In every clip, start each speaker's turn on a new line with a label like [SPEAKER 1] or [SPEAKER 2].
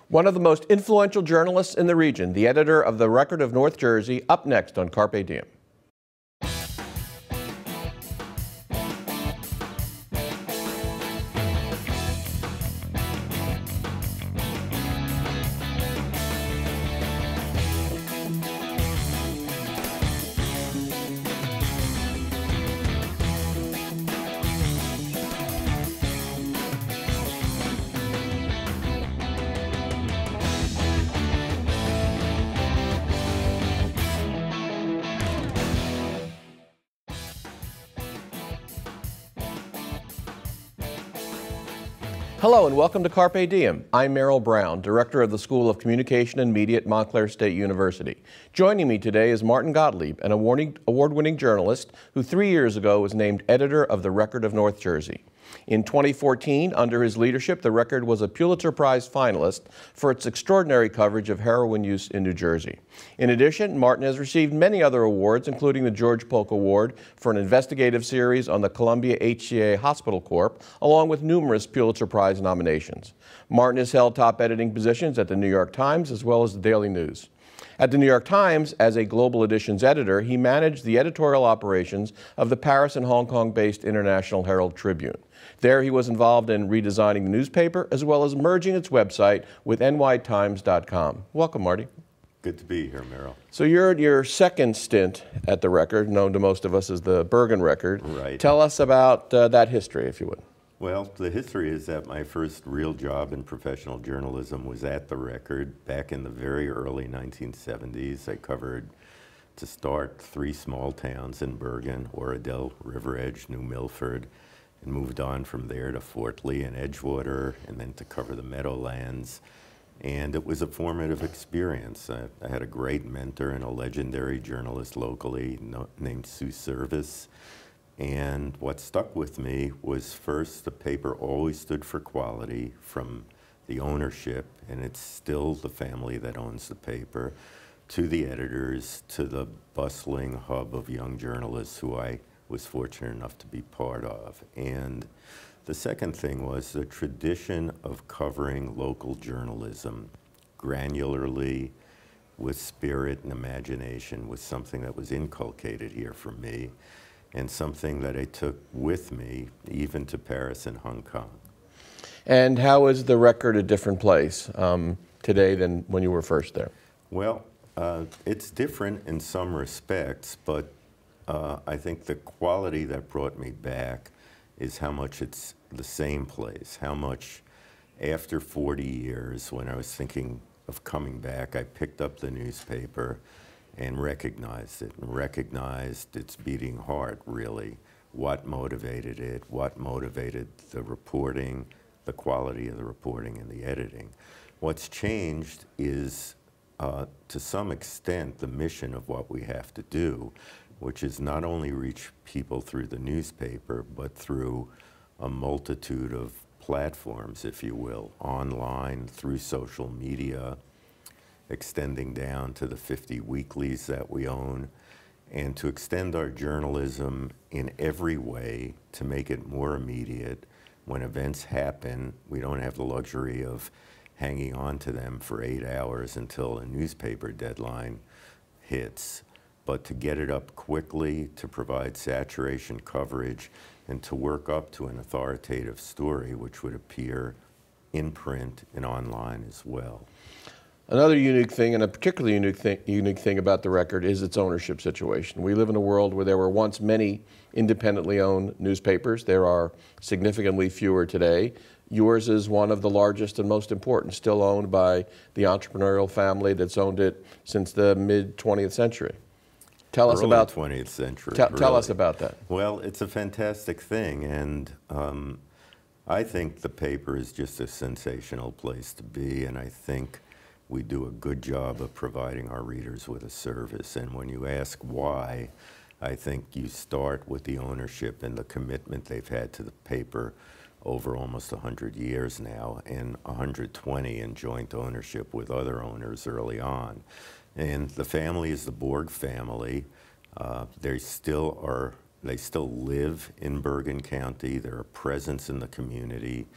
[SPEAKER 1] One of the most influential journalists in the region, the editor of the Record of North Jersey, up next on Carpe Diem. Hello and welcome to Carpe Diem. I'm Merrill Brown, Director of the School of Communication and Media at Montclair State University. Joining me today is Martin Gottlieb, an award-winning journalist who 3 years ago was named editor of the Record of North Jersey. In 2014, under his leadership, the Record was a Pulitzer Prize finalist for its extraordinary coverage of heroin use in New Jersey. In addition, Martin has received many other awards, including the George Polk Award for an investigative series on the Columbia HCA Hospital Corp., along with numerous Pulitzer Prize nominations. Martin has held top editing positions at the New York Times as well as the Daily News. At the New York Times, as a Global Editions editor, he managed the editorial operations of the Paris and Hong Kong-based International Herald Tribune. There he was involved in redesigning the newspaper as well as merging its website with nytimes.com. Welcome, Marty.
[SPEAKER 2] Good to be here, Merrill.
[SPEAKER 1] So you're at your second stint at the Record, known to most of us as the Bergen Record.
[SPEAKER 2] Right.
[SPEAKER 1] Tell us about that history, if you would.
[SPEAKER 2] Well, the history is that my first real job in professional journalism was at the Record back in the very early 1970s. I covered, to start, 3 small towns in Bergen, Oradell, River Edge, New Milford, and moved on from there to Fort Lee and Edgewater, and then to cover the Meadowlands. And it was a formative experience. I had a great mentor and a legendary journalist locally named Sue Service. And what stuck with me was, first, the paper always stood for quality from the ownership, and it's still the family that owns the paper, to the editors, to the bustling hub of young journalists who I was fortunate enough to be part of. And the second thing was the tradition of covering local journalism granularly, with spirit and imagination, was something that was inculcated here for me, and something that I took with me even to Paris and Hong Kong.
[SPEAKER 1] And how is the Record a different place today than when you were first there?
[SPEAKER 2] Well, it's different in some respects, but I think the quality that brought me back is how much it's the same place, how much after 40 years, when I was thinking of coming back, I picked up the newspaper and recognized it, and recognized its beating heart, really. What motivated it, what motivated the reporting, the quality of the reporting and the editing. What's changed is, to some extent, the mission of what we have to do, which is not only reach people through the newspaper, but through a multitude of platforms, if you will, online, through social media, extending down to the 50 weeklies that we own, and to extend our journalism in every way to make it more immediate. When events happen, we don't have the luxury of hanging on to them for 8 hours until a newspaper deadline hits, but to get it up quickly, to provide saturation coverage, and to work up to an authoritative story which would appear in print and online as well.
[SPEAKER 1] Another unique thing, and a particularly unique thing about the Record, is its ownership situation. We live in a world where there were once many independently owned newspapers. There are significantly fewer today. Yours is one of the largest and most important, still owned by the entrepreneurial family that's owned it since the mid-20th century. Tell us about
[SPEAKER 2] 20th century.
[SPEAKER 1] Tell us about that.
[SPEAKER 2] Well, it's a fantastic thing, and I think the paper is just a sensational place to be, and I think we do a good job of providing our readers with a service. And when you ask why, I think you start with the ownership and the commitment they've had to the paper over almost 100 years now, and 120 in joint ownership with other owners early on. And the family is the Borg family. They still live in Bergen County. They're a presence in the community.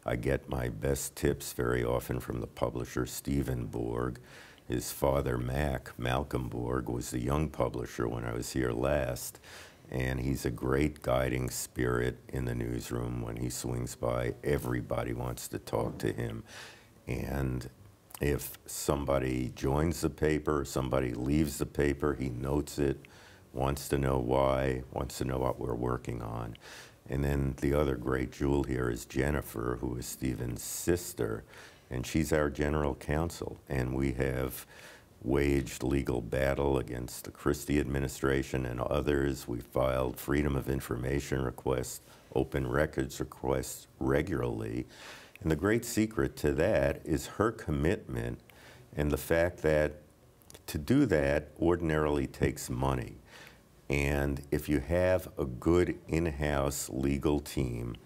[SPEAKER 2] I get my best tips very often from the publisher, Stephen Borg. His father, Malcolm Borg, was the young publisher when I was here last, and he's a great guiding spirit in the newsroom. When he swings by, everybody wants to talk to him. And if somebody joins the paper, somebody leaves the paper, he notes it, wants to know why, wants to know what we're working on. And then the other great jewel here is Jennifer, who is Stephen's sister, and she's our general counsel. And we have waged legal battle against the Christie administration and others. We filed Freedom of Information requests, open records requests regularly. And the great secret to that is her commitment and the fact that to do that ordinarily takes money. And if you have a good in-house legal team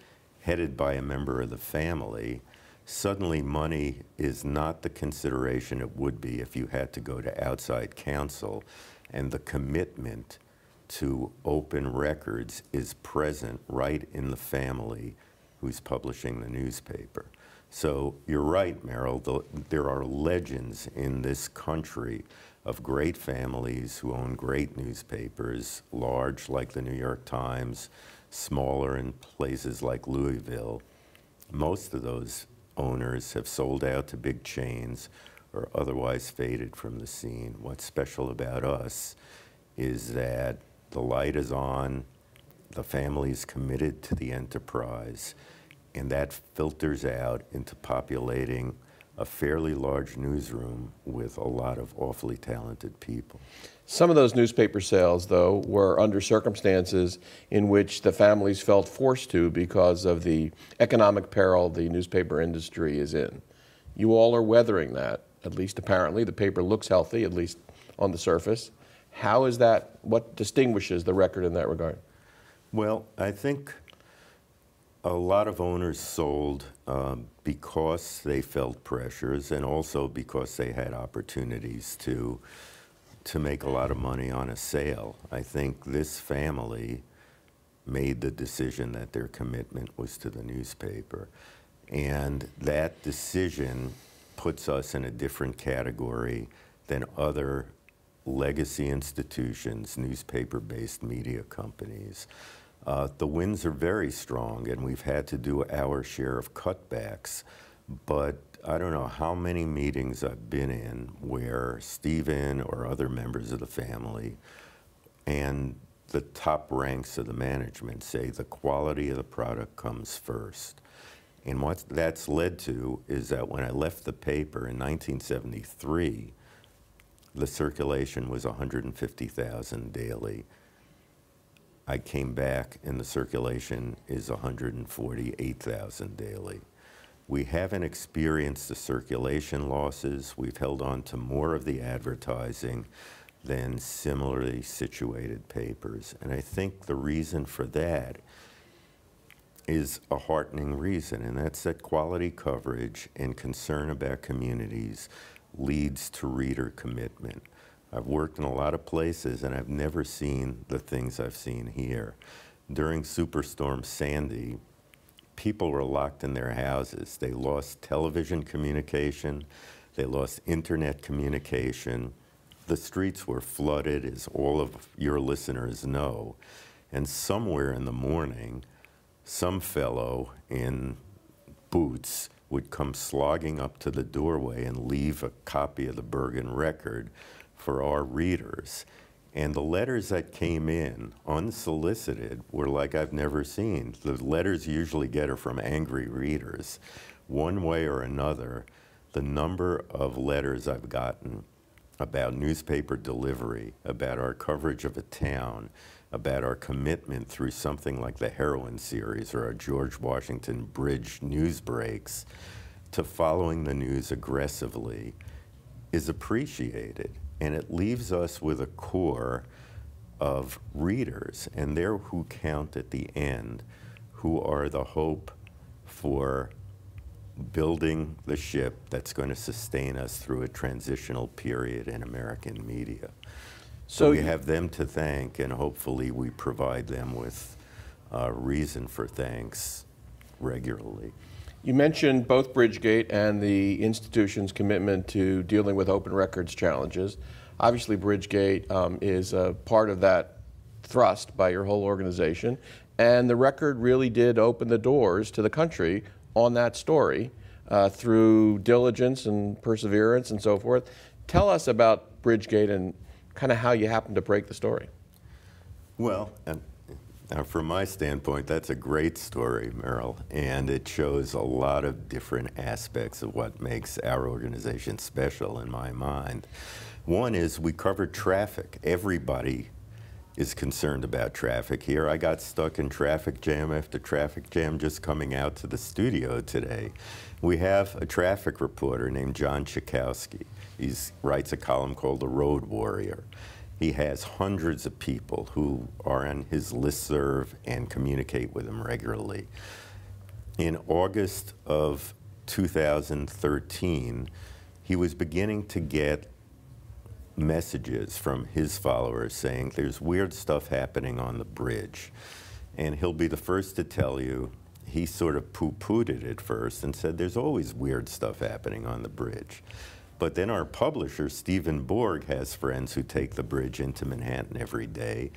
[SPEAKER 2] headed by a member of the family, suddenly money is not the consideration it would be if you had to go to outside counsel, and the commitment to open records is present right in the family who's publishing the newspaper. So you're right, Merrill, there are legends in this country of great families who own great newspapers, large like the New York Times, smaller in places like Louisville. Most of those owners have sold out to big chains or otherwise faded from the scene. What's special about us is that the light is on, the family is committed to the enterprise, and that filters out into populating a fairly large newsroom with a lot of awfully talented people.
[SPEAKER 1] Some of those newspaper sales, though, were under circumstances in which the families felt forced to because of the economic peril the newspaper industry is in. You all are weathering that, at least apparently. The paper looks healthy, at least on the surface. How is that, what distinguishes the Record in that regard?
[SPEAKER 2] Well, I think a lot of owners sold because they felt pressures and also because they had opportunities to make a lot of money on a sale. I think this family made the decision that their commitment was to the newspaper. And that decision puts us in a different category than other legacy institutions, newspaper-based media companies. The winds are very strong, and we've had to do our share of cutbacks, but I don't know how many meetings I've been in where Stephen or other members of the family and the top ranks of the management say the quality of the product comes first. And what that's led to is that when I left the paper in 1973, the circulation was 150,000 daily. I came back and the circulation is 148,000 daily. We haven't experienced the circulation losses. We've held on to more of the advertising than similarly situated papers. And I think the reason for that is a heartening reason, and that's that quality coverage and concern about communities leads to reader commitment. I've worked in a lot of places, and I've never seen the things I've seen here. During Superstorm Sandy, people were locked in their houses. They lost television communication. They lost internet communication. The streets were flooded, as all of your listeners know. And somewhere in the morning, some fellow in boots would come slogging up to the doorway and leave a copy of the Bergen Record for our readers. And the letters that came in, unsolicited, were like I've never seen. The letters you usually get are from angry readers. One way or another, the number of letters I've gotten about newspaper delivery, about our coverage of a town, about our commitment through something like the Heroin series or our George Washington Bridge news breaks to following the news aggressively is appreciated. And it leaves us with a core of readers, and they're who count at the end, who are the hope for building the ship that's going to sustain us through a transitional period in American media. So we have them to thank, and hopefully we provide them with reason for thanks regularly.
[SPEAKER 1] You mentioned both Bridgegate and the institution's commitment to dealing with open records challenges. Obviously, Bridgegate is a part of that thrust by your whole organization, and the record really did open the doors to the country on that story through diligence and perseverance and so forth. Tell us about Bridgegate and kind of how you happened to break the story.
[SPEAKER 2] Well, from my standpoint, that's a great story, Merrill, and it shows a lot of different aspects of what makes our organization special in my mind. One is we covered traffic. Everybody is concerned about traffic here. I got stuck in traffic jam after traffic jam just coming out to the studio today. We have a traffic reporter named John Chikowski. He writes a column called The Road Warrior. He has hundreds of people who are on his listserv and communicate with him regularly. In August of 2013, he was beginning to get messages from his followers saying there's weird stuff happening on the bridge. And he'll be the first to tell you, he sort of poo-pooed it at first and said there's always weird stuff happening on the bridge. But then our publisher, Stephen Borg, has friends who take the bridge into Manhattan every day,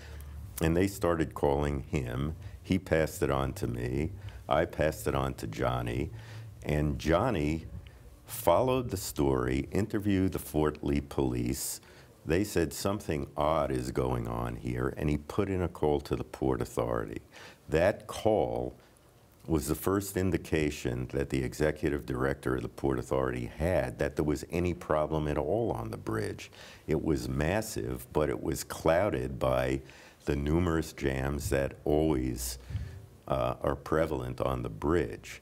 [SPEAKER 2] and they started calling him. He passed it on to me. I passed it on to Johnny, and Johnny followed the story, interviewed the Fort Lee police. They said something odd is going on here, and he put in a call to the Port Authority. That call was the first indication that the executive director of the Port Authority had that there was any problem at all on the bridge. It was massive, but it was clouded by the numerous jams that always are prevalent on the bridge.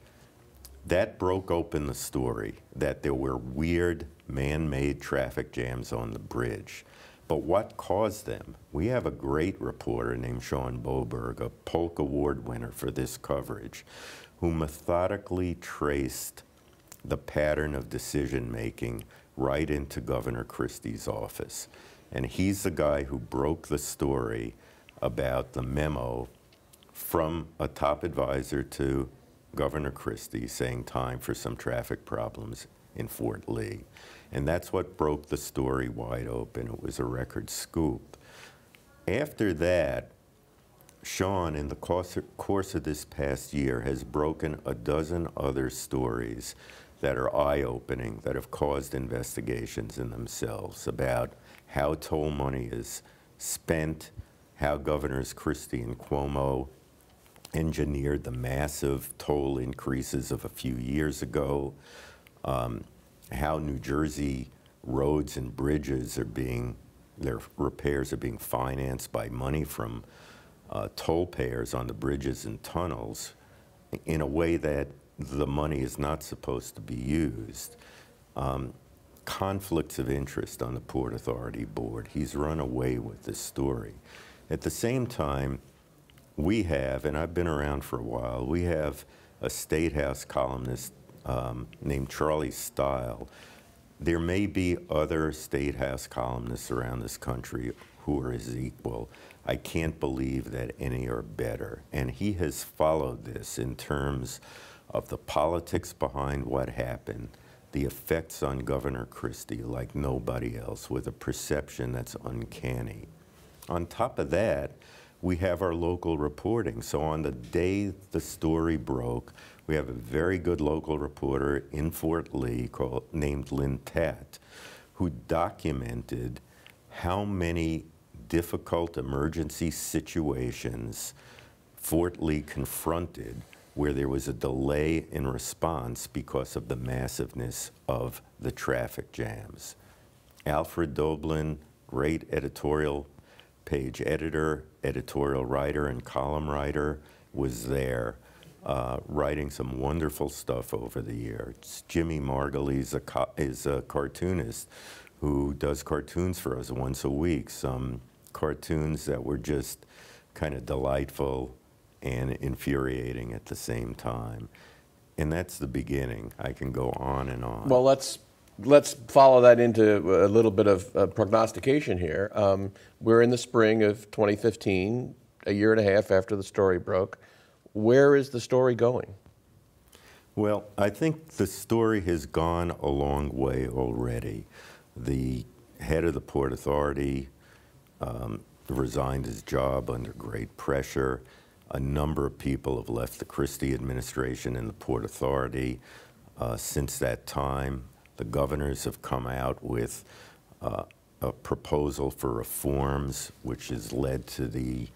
[SPEAKER 2] That broke open the story that there were weird man-made traffic jams on the bridge. But what caused them? We have a great reporter named Sean Boberg, a Polk Award winner for this coverage, who methodically traced the pattern of decision-making right into Governor Christie's office. And he's the guy who broke the story about the memo from a top advisor to Governor Christie saying time for some traffic problems in Fort Lee. And that's what broke the story wide open. It was a record scoop. After that, Sean, in the course of this past year, has broken a dozen other stories that are eye-opening, that have caused investigations in themselves about how toll money is spent, how Governors Christie and Cuomo engineered the massive toll increases of a few years ago, how New Jersey roads and bridges are their repairs are being financed by money from toll payers on the bridges and tunnels in a way that the money is not supposed to be used. Conflicts of interest on the Port Authority board. He's run away with this story. At the same time, we have, and I've been around for a while, we have a State House columnist named Charlie Stile. There may be other State House columnists around this country who are his equal. I can't believe that any are better. And he has followed this in terms of the politics behind what happened, the effects on Governor Christie like nobody else, with a perception that's uncanny. On top of that, we have our local reporting. So on the day the story broke, we have a very good local reporter in Fort Lee named Lynn Tatt, who documented how many difficult emergency situations Fort Lee confronted where there was a delay in response because of the massiveness of the traffic jams. Alfred Doblin, great editorial page editor, editorial writer, and column writer, was there writing some wonderful stuff over the years. Jimmy Margulies is a cartoonist who does cartoons for us once a week, some cartoons that were just kind of delightful and infuriating at the same time. And that's the beginning. I can go on and on.
[SPEAKER 1] Well, let's follow that into a little bit of prognostication here. We're in the spring of 2015, a year and a half after the story broke. Where is the story going?
[SPEAKER 2] Well, I think the story has gone a long way already. The head of the Port Authority resigned his job under great pressure. A number of people have left the Christie administration and the Port Authority since that time. The governors have come out with a proposal for reforms, which has led to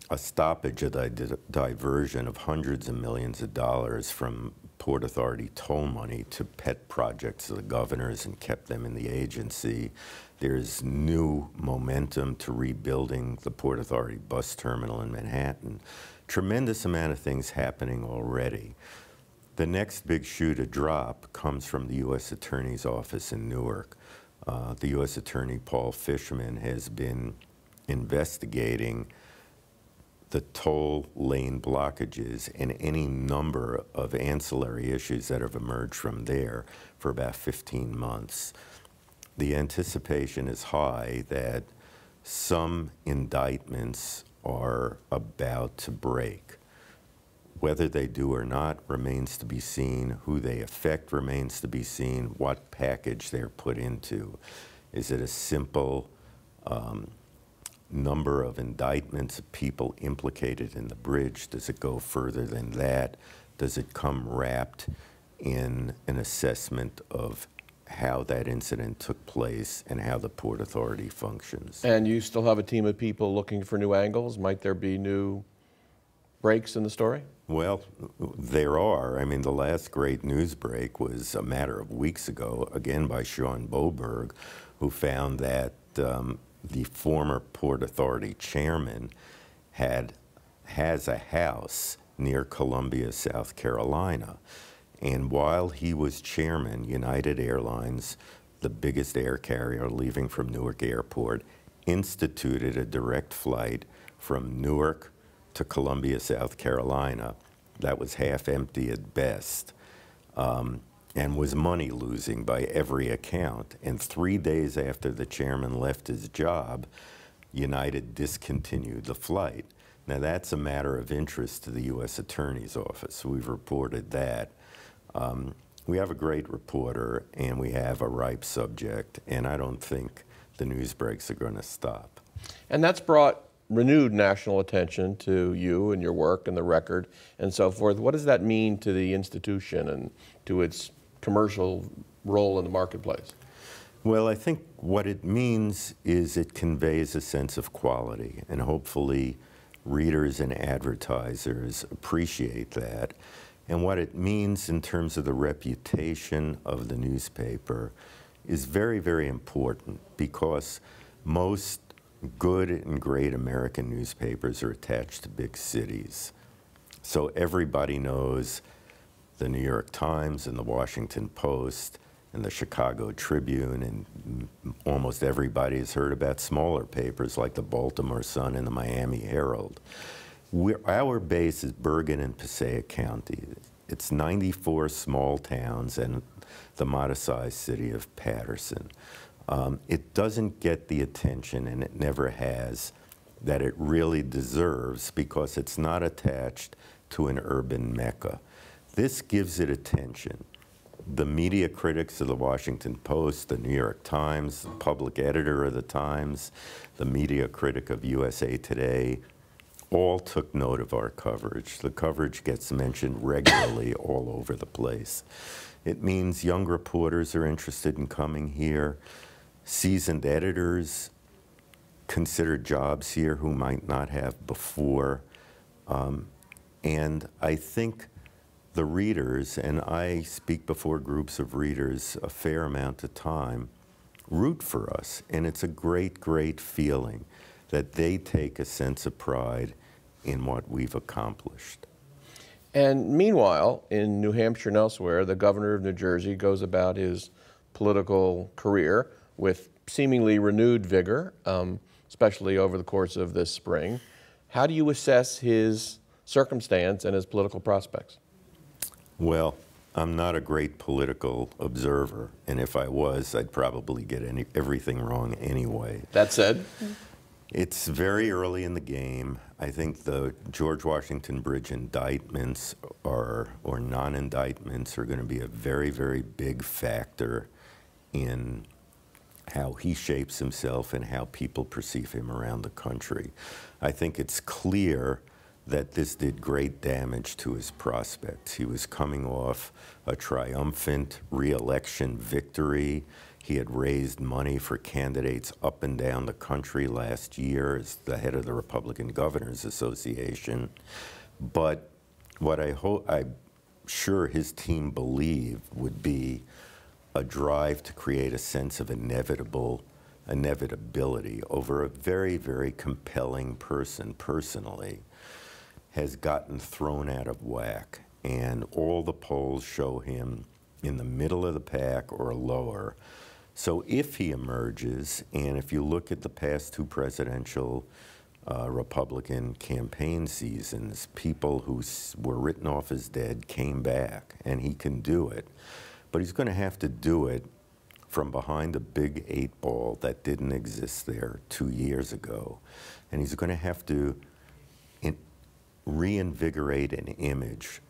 [SPEAKER 2] a stoppage of the diversion of hundreds of millions of dollars from Port Authority toll money to pet projects of the governors and kept them in the agency. There's new momentum to rebuilding the Port Authority bus terminal in Manhattan. Tremendous amount of things happening already. The next big shoe to drop comes from the U.S. Attorney's Office in Newark. The U.S. Attorney, Paul Fishman, has been investigating the toll lane blockages and any number of ancillary issues that have emerged from there for about 15 months. The anticipation is high that some indictments are about to break. Whether they do or not remains to be seen. Who they affect remains to be seen. What package they're put into. Is it a simple number of indictments of people implicated in the bridge? Does it go further than that? Does it come wrapped in an assessment of how that incident took place and how the Port Authority functions?
[SPEAKER 1] And you still have a team of people looking for new angles? Might there be new breaks in the story?
[SPEAKER 2] Well, there are. I mean, the last great news break was a matter of weeks ago, again by Sean Boberg, who found that the former Port Authority chairman has a house near Columbia, South Carolina. And while he was chairman, United Airlines, the biggest air carrier leaving from Newark Airport, instituted a direct flight from Newark to Columbia, South Carolina. That was half empty at best. And was money losing by every account. And 3 days after the chairman left his job, United discontinued the flight. Now that's a matter of interest to the U.S. Attorney's Office. We've reported that. We have a great reporter and we have a ripe subject, and I don't think the news breaks are going to stop.
[SPEAKER 1] And that's brought renewed national attention to you and your work and the Record and so forth. What does that mean to the institution and to its commercial role in the marketplace?
[SPEAKER 2] Well, I think what it means is it conveys a sense of quality, and hopefully readers and advertisers appreciate that. And what it means in terms of the reputation of the newspaper is very, very important, because most good and great American newspapers are attached to big cities. So everybody knows the New York Times and the Washington Post and the Chicago Tribune, and almost everybody has heard about smaller papers like the Baltimore Sun and the Miami Herald. Our base is Bergen and Passaic County. It's 94 small towns and the modest-sized city of Patterson. It doesn't get the attention, and it never has, that it really deserves, because it's not attached to an urban mecca. This gives it attention. The media critics of the Washington Post, the New York Times, the public editor of the Times, the media critic of USA Today, all took note of our coverage. The coverage gets mentioned regularly all over the place. It means young reporters are interested in coming here. Seasoned editors consider jobs here who might not have before. And I think the readers, and I speak before groups of readers a fair amount of time, root for us. And it's a great, great feeling that they take a sense of pride in what we've accomplished.
[SPEAKER 1] And meanwhile, in New Hampshire and elsewhere, the governor of New Jersey goes about his political career with seemingly renewed vigor, especially over the course of this spring. How do you assess his circumstance and his political prospects?
[SPEAKER 2] Well, I'm not a great political observer, and if I was, I'd probably get everything wrong anyway.
[SPEAKER 1] That said?
[SPEAKER 2] It's very early in the game. I think the George Washington Bridge indictments or non-indictments are going to be a very, very big factor in how he shapes himself and how people perceive him around the country. I think it's clear that this did great damage to his prospects. He was coming off a triumphant re-election victory. He had raised money for candidates up and down the country last year as the head of the Republican Governors Association. But what I'm sure his team believed would be a drive to create a sense of inevitability over a very, very compelling person personally has gotten thrown out of whack. And all the polls show him in the middle of the pack or lower. So if he emerges, and if you look at the past two presidential Republican campaign seasons, people who were written off as dead came back, and he can do it. But he's going to have to do it from behind a big 8-ball that didn't exist there 2 years ago. And he's going to have to reinvigorate an image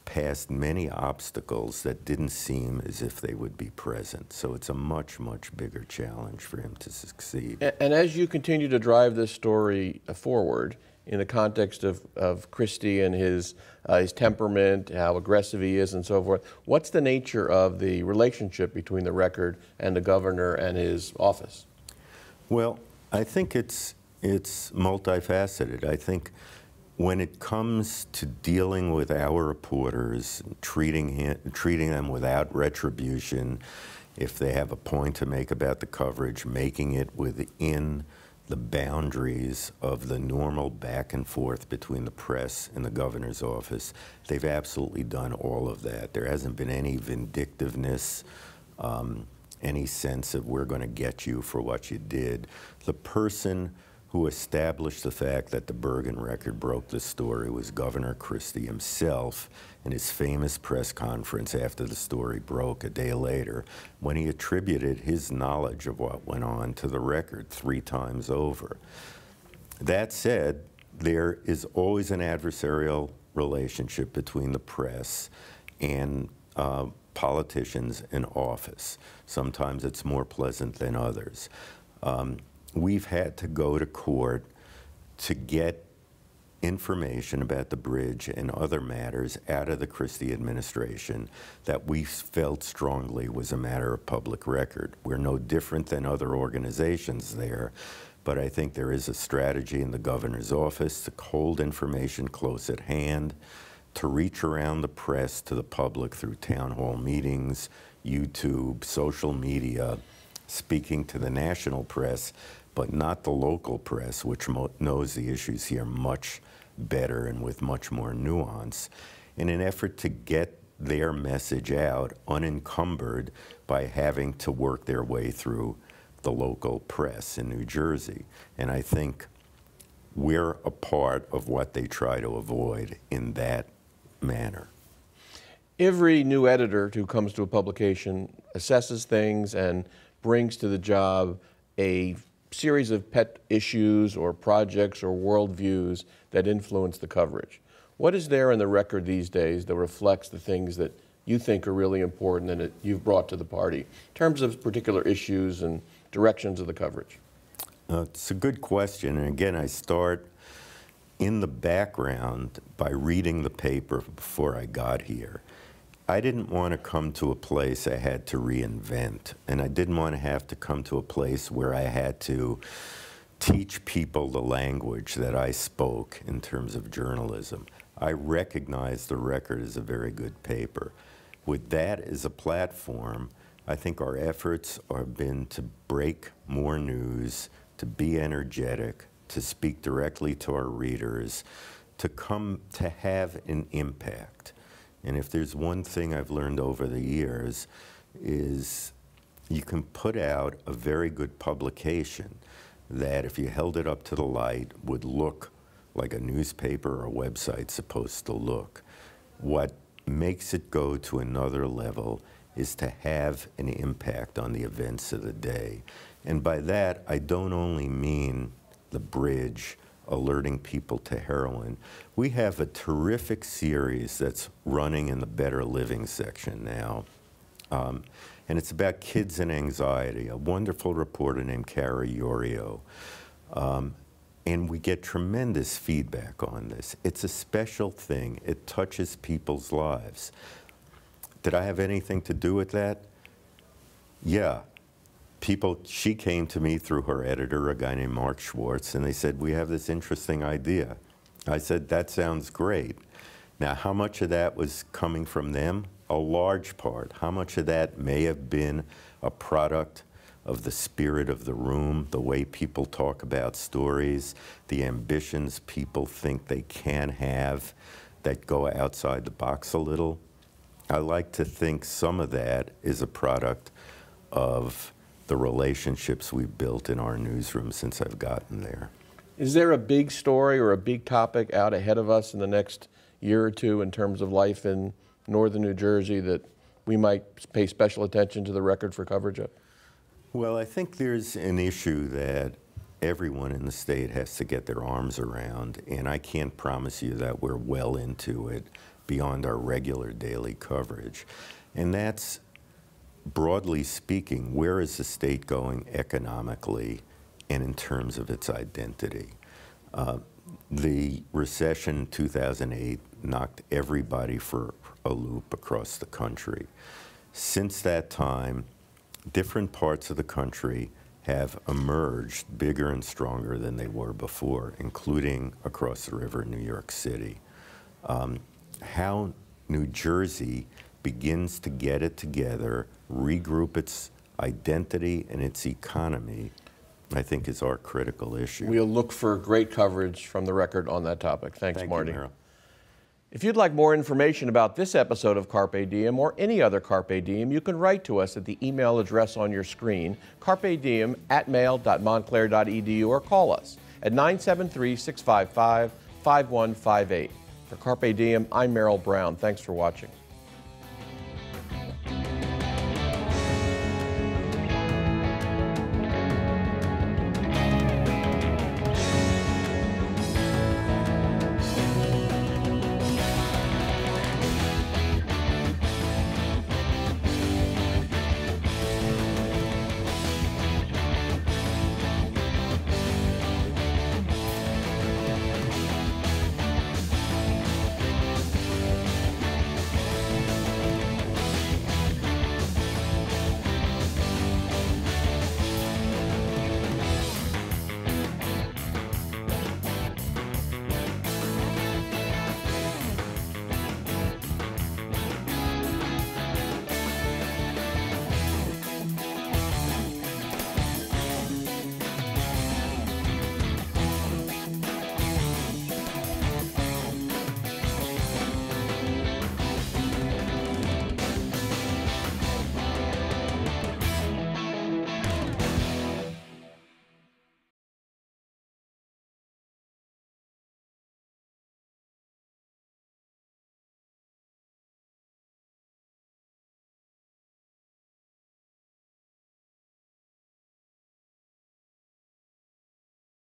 [SPEAKER 2] past many obstacles that didn't seem as if they would be present. So it's a much, much bigger challenge for him to succeed.
[SPEAKER 1] And as you continue to drive this story forward in the context of Christie and his temperament, how aggressive he is and so forth, what's the nature of the relationship between the Record and the governor and his office? Well,
[SPEAKER 2] I think it's multifaceted. I think when it comes to dealing with our reporters, treating them without retribution, if they have a point to make about the coverage, making it within the boundaries of the normal back and forth between the press and the governor's office, they've absolutely done all of that. There hasn't been any vindictiveness, any sense of we're going to get you for what you did. The person who established the fact that the Bergen Record broke the story was Governor Christie himself in his famous press conference after the story broke a day later, when he attributed his knowledge of what went on to the Record 3 times over. That said, there is always an adversarial relationship between the press and politicians in office. Sometimes it's more pleasant than others. We've had to go to court to get information about the bridge and other matters out of the Christie administration that we felt strongly was a matter of public record. We're no different than other organizations there, but I think there is a strategy in the governor's office to hold information close at hand, to reach around the press to the public through town hall meetings, YouTube, social media, speaking to the national press, but not the local press, which knows the issues here much better and with much more nuance, in an effort to get their message out unencumbered by having to work their way through the local press in New Jersey. And I think we're a part of what they try to avoid in that manner.
[SPEAKER 1] Every new editor who comes to a publication assesses things and brings to the job a series of pet issues or projects or worldviews that influence the coverage. What is there in the Record these days that reflects the things that you think are really important and that you've brought to the party in terms of particular issues and directions of the coverage?
[SPEAKER 2] It's a good question, and again, I start in the background by reading the paper before I got here. I didn't want to come to a place I had to reinvent, and I didn't want to have to come to a place where I had to teach people the language that I spoke in terms of journalism. I recognize the Record as a very good paper. With that as a platform, I think our efforts have been to break more news, to be energetic, to speak directly to our readers, to come to have an impact. And if there's one thing I've learned over the years is you can put out a very good publication that if you held it up to the light would look like a newspaper or a website's supposed to look. What makes it go to another level is to have an impact on the events of the day. And by that, I don't only mean the bridge, alerting people to heroin. We have a terrific series that's running in the Better Living section now. And it's about kids and anxiety, a wonderful reporter named Cara Iorio. And we get tremendous feedback on this. It's a special thing. It touches people's lives. Did I have anything to do with that? Yeah. She came to me through her editor, a guy named Mark Schwartz, and they said, we have this interesting idea. I said, that sounds great. Now, how much of that was coming from them? A large part. How much of that may have been a product of the spirit of the room, the way people talk about stories, the ambitions people think they can have that go outside the box a little? I like to think some of that is a product of the relationships we've built in our newsroom since I've gotten there.
[SPEAKER 1] Is there a big story or a big topic out ahead of us in the next year or two in terms of life in northern New Jersey that we might pay special attention to the Record for coverage of?
[SPEAKER 2] Well, I think there's an issue that everyone in the state has to get their arms around, and I can't promise you that we're well into it beyond our regular daily coverage. And that's, broadly speaking, where is the state going economically and in terms of its identity? The recession in 2008 knocked everybody for a loop across the country. Since that time, different parts of the country have emerged bigger and stronger than they were before, including across the river in New York City. How New Jersey begins to get it together, regroup its identity and its economy, I think is our critical issue.
[SPEAKER 1] We'll look for great coverage from the Record on that topic. Thanks, Marty.
[SPEAKER 2] Thank you, Merrill.
[SPEAKER 1] If you'd like more information about this episode of Carpe Diem or any other Carpe Diem, you can write to us at the email address on your screen, carpediem@mail.montclair.edu, or call us at 973-655-5158. For Carpe Diem, I'm Merrill Brown. Thanks for watching.